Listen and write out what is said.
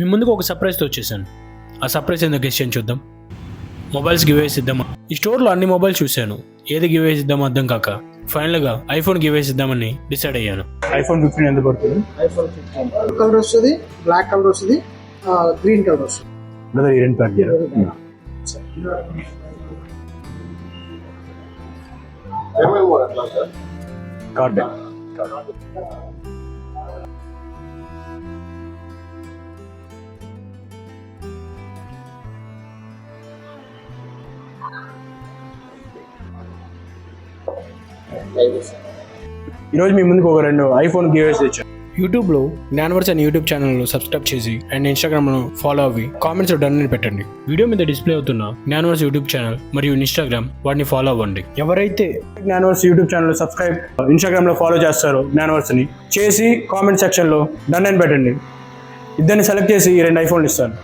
మీ ముందుకు ఒక సర్ప్రైజ్తో వచ్చేసాను. ఆ సర్ప్రైజ్ ఏందో గెస్ చేయండి చూద్దాం. మొబైల్స్ గివేస్ ఇద్దామా? ఈ స్టోర్లో అన్ని మొబైల్స్ చూశాను, ఏది గివేస్ ఇద్దామో అర్థం కాక ఫైనల్గా ఐఫోన్ గివేస్ ఇద్దామని డిసైడ్ అయ్యాను. ఐఫోన్ 15 ఎంత పడుతుంది? ఐఫోన్ 15 కలర్ వస్తుంది, బ్లాక్ కలర్ వస్తుంది, గ్రీన్ కలర్ వస్తుంది. బ్రదర్ ఈ రెండు ప్యాక్ చేయరా? కార్డ్ ఈరోజు మీ ముందుకు ఒక రెండు ఐఫోన్ గివేస్ తెచ్చాను. యూట్యూబ్లో జ్ఞానవర్స్ అనే యూట్యూబ్ ఛానల్ను సబ్స్క్రైబ్ చేసి అండ్ ఇన్స్టాగ్రామ్ను ఫాలో అవ్వి కామెంట్స్ డన్ అని పెట్టండి. వీడియో మీద డిస్ప్లే అవుతున్న జ్ఞానవర్స్ యూట్యూబ్ ఛానల్ మరియు ఇన్స్టాగ్రామ్ వాటిని ఫాలో అవ్వండి. ఎవరైతే జ్ఞానవర్స్ యూట్యూబ్ ఛానల్ సబ్స్క్రైబ్ ఇన్స్టాగ్రామ్లో ఫాలో చేస్తారో జ్ఞానవర్స్ని చేసి కామెంట్ సెక్షన్లో డన్ అని పెట్టండి. ఇద్దరిని సెలెక్ట్ చేసి 2 ఐఫోన్లు ఇస్తాను.